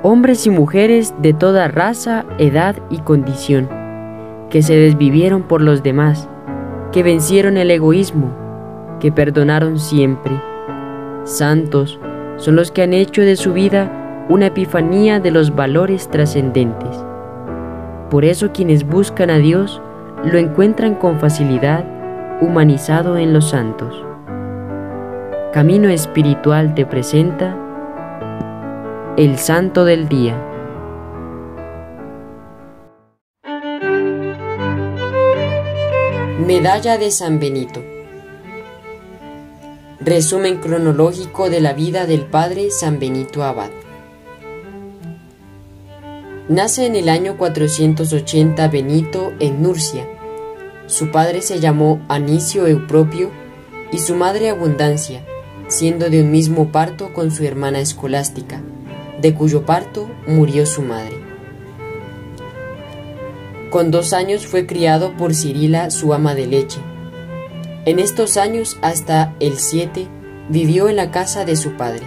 hombres y mujeres de toda raza, edad y condición, que se desvivieron por los demás, que vencieron el egoísmo, que perdonaron siempre. Santos son los que han hecho de su vida una epifanía de los valores trascendentes. Por eso quienes buscan a Dios lo encuentran con facilidad humanizado en los santos. Camino Espiritual te presenta el Santo del Día. Medalla de San Benito. Resumen cronológico de la vida del padre San Benito Abad. Nace en el año 480 Benito en Nurcia. Su padre se llamó Anicio Eupropio y su madre Abundancia, siendo de un mismo parto con su hermana Escolástica, de cuyo parto murió su madre. Con 2 años fue criado por Cirila, su ama de leche. En estos años, hasta el 7, vivió en la casa de su padre.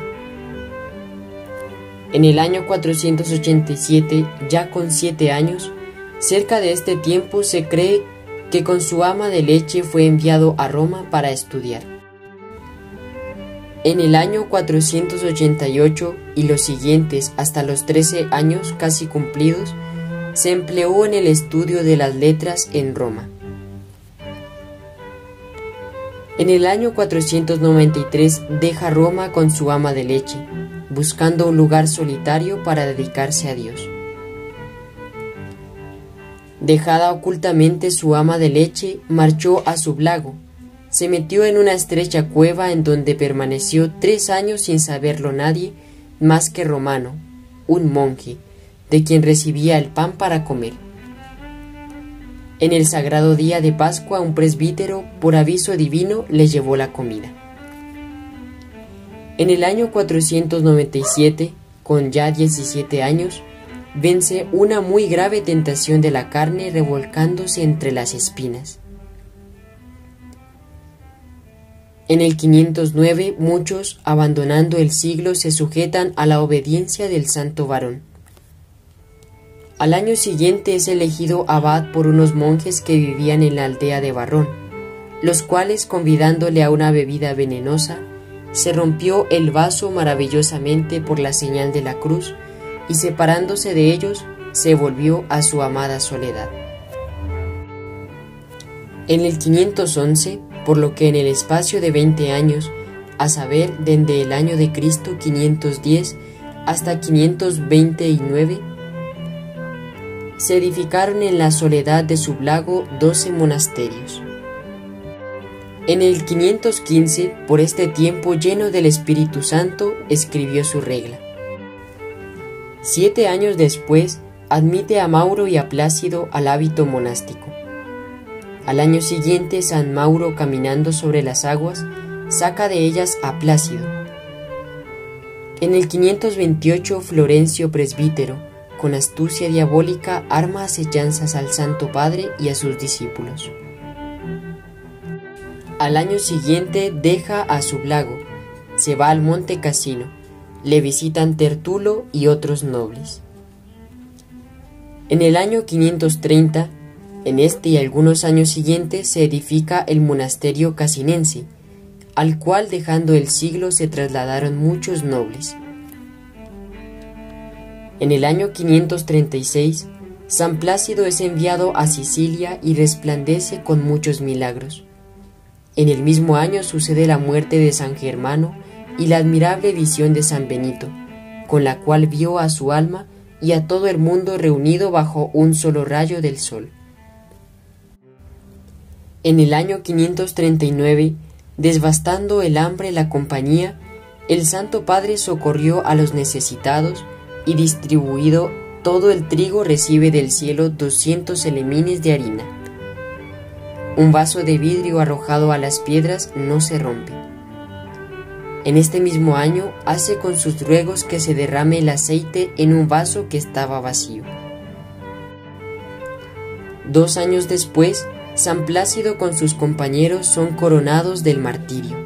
En el año 487, ya con 7 años, cerca de este tiempo se cree que con su ama de leche fue enviado a Roma para estudiar. En el año 488 y los siguientes hasta los 13 años casi cumplidos, se empleó en el estudio de las letras en Roma. En el año 493 deja Roma con su ama de leche, buscando un lugar solitario para dedicarse a Dios. Dejada ocultamente su ama de leche, marchó a Sublago. Se metió en una estrecha cueva en donde permaneció 3 años sin saberlo nadie más que Romano, un monje, de quien recibía el pan para comer. En el sagrado día de Pascua, un presbítero, por aviso divino, le llevó la comida. En el año 497, con ya 17 años, vence una muy grave tentación de la carne revolcándose entre las espinas. En el 509, muchos, abandonando el siglo, se sujetan a la obediencia del santo varón. Al año siguiente es elegido abad por unos monjes que vivían en la aldea de Barrón, los cuales, convidándole a una bebida venenosa, se rompió el vaso maravillosamente por la señal de la cruz y, separándose de ellos, se volvió a su amada soledad. En el 511, por lo que en el espacio de 20 años, a saber, desde el año de Cristo 510 hasta 529, se edificaron en la soledad de Sublago 12 monasterios. En el 515, por este tiempo lleno del Espíritu Santo, escribió su regla. 7 años después, admite a Mauro y a Plácido al hábito monástico. Al año siguiente, San Mauro, caminando sobre las aguas, saca de ellas a Plácido. En el 528, Florencio presbítero, con astucia diabólica, arma acechanzas al Santo Padre y a sus discípulos. Al año siguiente deja a Sublago, se va al monte Casino, le visitan Tertulo y otros nobles. En el año 530, en este y algunos años siguientes, se edifica el monasterio casinense, al cual, dejando el siglo, se trasladaron muchos nobles. En el año 536, San Plácido es enviado a Sicilia y resplandece con muchos milagros. En el mismo año sucede la muerte de San Germano y la admirable visión de San Benito, con la cual vio a su alma y a todo el mundo reunido bajo un solo rayo del sol. En el año 539, desbastando el hambre la compañía, el Santo Padre socorrió a los necesitados y, distribuido todo el trigo, recibe del cielo 200 elemines de harina. Un vaso de vidrio arrojado a las piedras no se rompe. En este mismo año hace con sus ruegos que se derrame el aceite en un vaso que estaba vacío. 2 años después, San Plácido con sus compañeros son coronados del martirio.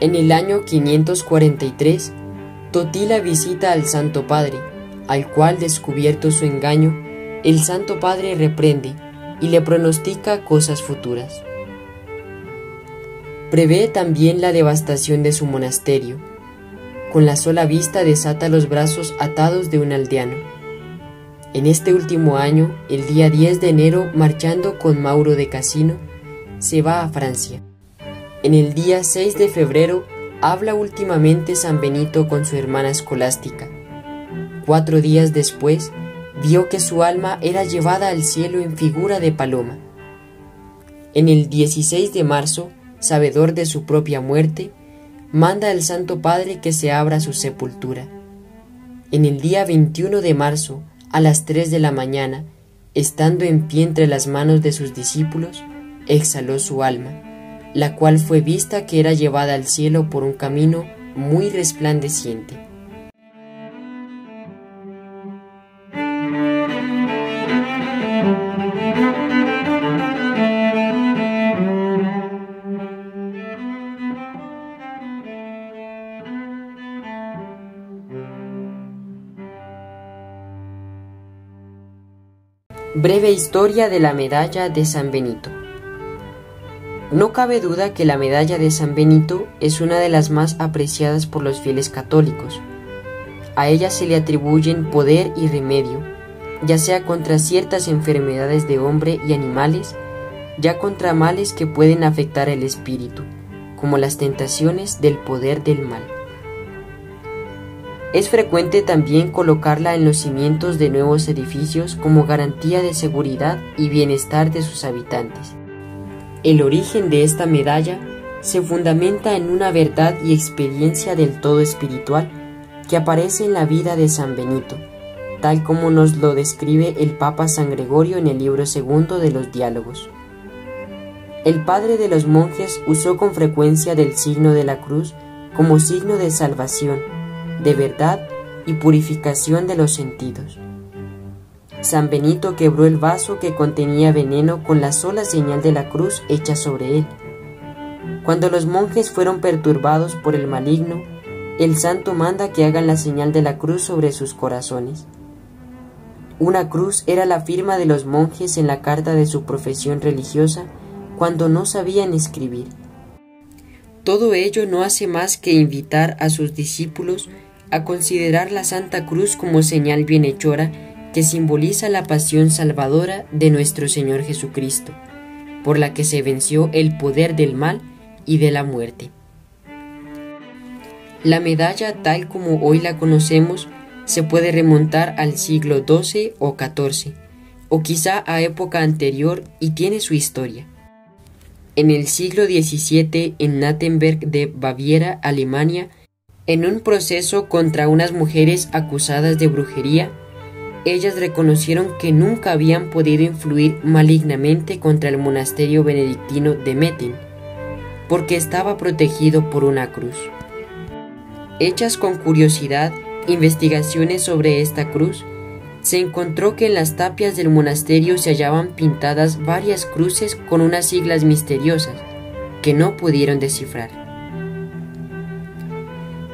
En el año 543, Totila visita al Santo Padre, al cual, descubierto su engaño, el Santo Padre reprende y le pronostica cosas futuras. Prevé también la devastación de su monasterio. Con la sola vista desata los brazos atados de un aldeano. En este último año, el día 10 de enero, marchando con Mauro de Cassino, se va a Francia. En el día 6 de febrero, habla últimamente San Benito con su hermana escolástica. 4 días después, vio que su alma era llevada al cielo en figura de paloma. En el 16 de marzo, sabedor de su propia muerte, manda al Santo Padre que se abra su sepultura. En el día 21 de marzo, a las 3 de la mañana, estando en pie entre las manos de sus discípulos, exhaló su alma, la cual fue vista que era llevada al cielo por un camino muy resplandeciente. Breve historia de la medalla de San Benito. No cabe duda que la medalla de San Benito es una de las más apreciadas por los fieles católicos. A ella se le atribuyen poder y remedio, ya sea contra ciertas enfermedades de hombre y animales, ya contra males que pueden afectar el espíritu, como las tentaciones del poder del mal. Es frecuente también colocarla en los cimientos de nuevos edificios como garantía de seguridad y bienestar de sus habitantes. El origen de esta medalla se fundamenta en una verdad y experiencia del todo espiritual que aparece en la vida de San Benito, tal como nos lo describe el Papa San Gregorio en el libro segundo de los Diálogos. El padre de los monjes usó con frecuencia del signo de la cruz como signo de salvación, de verdad y purificación de los sentidos. San Benito quebró el vaso que contenía veneno con la sola señal de la cruz hecha sobre él. Cuando los monjes fueron perturbados por el maligno, el santo manda que hagan la señal de la cruz sobre sus corazones. Una cruz era la firma de los monjes en la carta de su profesión religiosa cuando no sabían escribir. Todo ello no hace más que invitar a sus discípulos a considerar la Santa Cruz como señal bienhechora que simboliza la pasión salvadora de nuestro Señor Jesucristo, por la que se venció el poder del mal y de la muerte. La medalla, tal como hoy la conocemos, se puede remontar al siglo XII o XIV, o quizá a época anterior, y tiene su historia. En el siglo XVII, en Nattenberg de Baviera, Alemania, en un proceso contra unas mujeres acusadas de brujería, ellas reconocieron que nunca habían podido influir malignamente contra el monasterio benedictino de Metten, porque estaba protegido por una cruz. Hechas con curiosidad investigaciones sobre esta cruz, se encontró que en las tapias del monasterio se hallaban pintadas varias cruces con unas siglas misteriosas que no pudieron descifrar.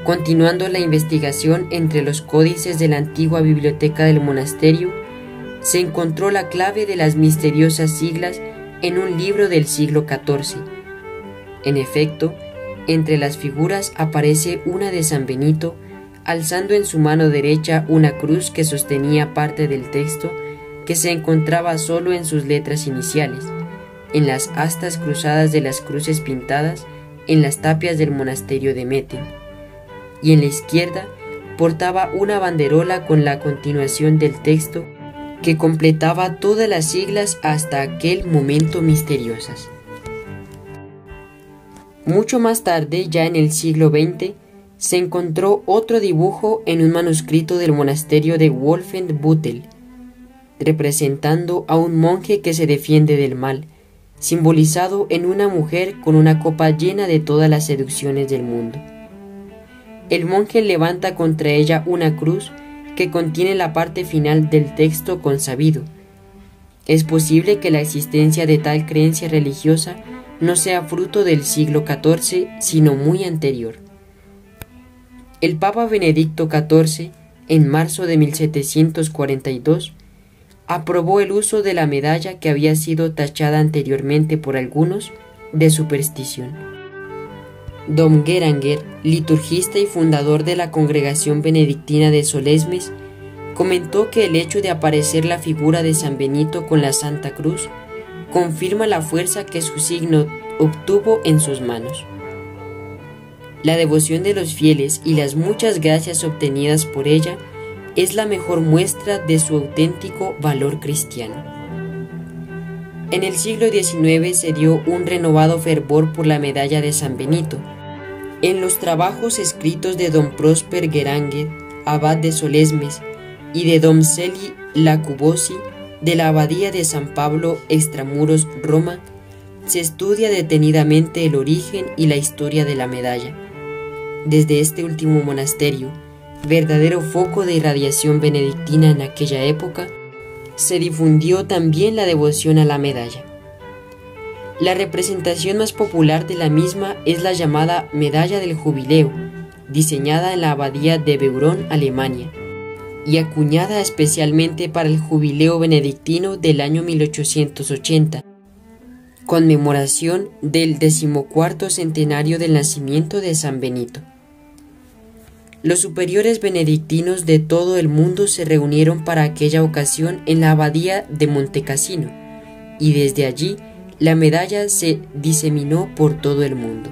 Continuando la investigación entre los códices de la antigua biblioteca del monasterio, se encontró la clave de las misteriosas siglas en un libro del siglo XIV. En efecto, entre las figuras aparece una de San Benito, alzando en su mano derecha una cruz que sostenía parte del texto que se encontraba solo en sus letras iniciales, en las astas cruzadas de las cruces pintadas en las tapias del monasterio de Metten, y en la izquierda portaba una banderola con la continuación del texto que completaba todas las siglas hasta aquel momento misteriosas. Mucho más tarde, ya en el siglo XX, se encontró otro dibujo en un manuscrito del monasterio de Wolfenbüttel, representando a un monje que se defiende del mal, simbolizado en una mujer con una copa llena de todas las seducciones del mundo. El monje levanta contra ella una cruz que contiene la parte final del texto consabido. Es posible que la existencia de tal creencia religiosa no sea fruto del siglo XIV, sino muy anterior. El Papa Benedicto XIV, en marzo de 1742, aprobó el uso de la medalla que había sido tachada anteriormente por algunos de superstición. Dom Guéranger, liturgista y fundador de la Congregación Benedictina de Solesmes, comentó que el hecho de aparecer la figura de San Benito con la Santa Cruz confirma la fuerza que su signo obtuvo en sus manos. La devoción de los fieles y las muchas gracias obtenidas por ella es la mejor muestra de su auténtico valor cristiano. En el siglo XIX se dio un renovado fervor por la medalla de San Benito. En los trabajos escritos de don Prósper Guéranger, abad de Solesmes, y de don Celi Lacubosi, de la abadía de San Pablo extramuros, Roma, se estudia detenidamente el origen y la historia de la medalla. Desde este último monasterio, verdadero foco de irradiación benedictina en aquella época, se difundió también la devoción a la medalla. La representación más popular de la misma es la llamada Medalla del Jubileo, diseñada en la abadía de Beuron, Alemania, y acuñada especialmente para el jubileo benedictino del año 1880, conmemoración del 14º centenario del nacimiento de San Benito. Los superiores benedictinos de todo el mundo se reunieron para aquella ocasión en la abadía de Montecassino, y desde allí la medalla se diseminó por todo el mundo.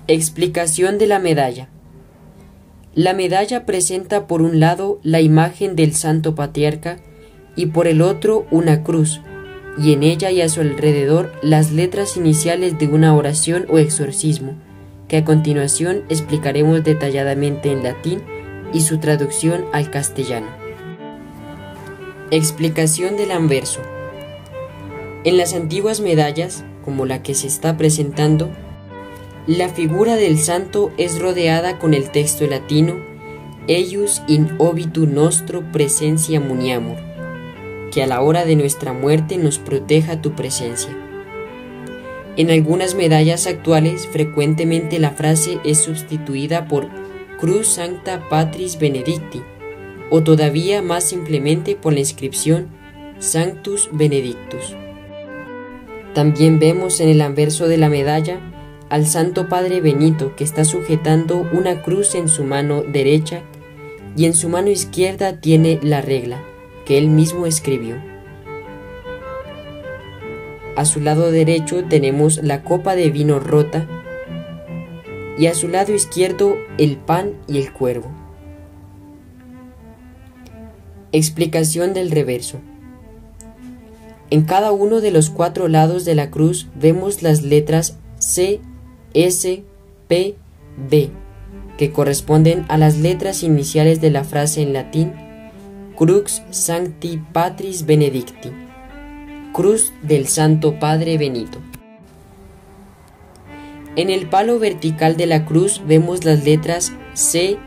Explicación de la medalla. La medalla presenta por un lado la imagen del Santo Patriarca y por el otro una cruz, y en ella y a su alrededor las letras iniciales de una oración o exorcismo, que a continuación explicaremos detalladamente en latín y su traducción al castellano. Explicación del anverso. En las antiguas medallas, como la que se está presentando, la figura del santo es rodeada con el texto latino «Eius in obitu nostro presentia muniamur», que a la hora de nuestra muerte nos proteja tu presencia. En algunas medallas actuales frecuentemente la frase es sustituida por Cruz Sancta Patris Benedicti, o todavía más simplemente por la inscripción Sanctus Benedictus. También vemos en el anverso de la medalla al Santo Padre Benito, que está sujetando una cruz en su mano derecha y en su mano izquierda tiene la regla que él mismo escribió. A su lado derecho tenemos la copa de vino rota y a su lado izquierdo el pan y el cuervo. Explicación del reverso. En cada uno de los 4 lados de la cruz vemos las letras C, S, P, B, que corresponden a las letras iniciales de la frase en latín Crux Sancti Patris Benedicti, Cruz del Santo Padre Benito. En el palo vertical de la cruz vemos las letras C,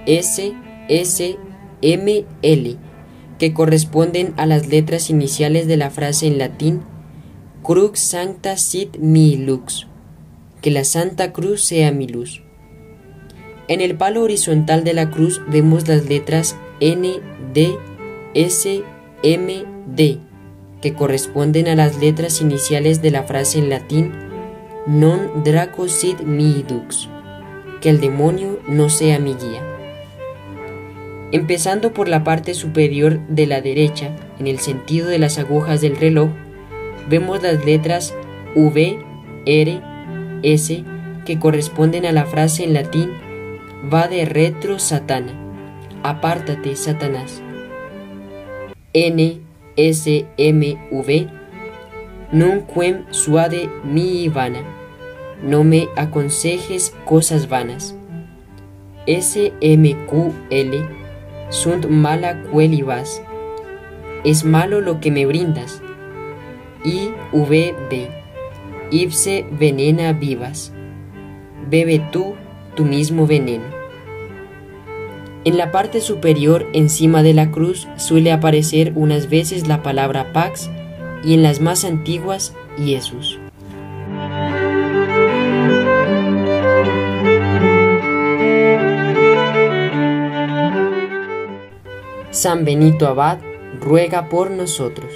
S, S, M, L, que corresponden a las letras iniciales de la frase en latín Crux Sancta Sit Mi Lux, que la Santa Cruz sea mi luz. En el palo horizontal de la cruz vemos las letras N, D, S, M, D, que corresponden a las letras iniciales de la frase en latín Non Draco Sit Mi Dux, que el demonio no sea mi guía. Empezando por la parte superior de la derecha, en el sentido de las agujas del reloj, vemos las letras V, R, S, que corresponden a la frase en latín Vade retro Satana, apártate Satanás. N, S, M, V, nunquem suade mihi vana, no me aconsejes cosas vanas. S, M, Q, L, sunt mala quelibas, es malo lo que me brindas. I, V, B, ipse venena vivas, bebe tú tu mismo veneno. En la parte superior, encima de la cruz, suele aparecer unas veces la palabra Pax y en las más antiguas, Jesús. San Benito Abad ruega por nosotros.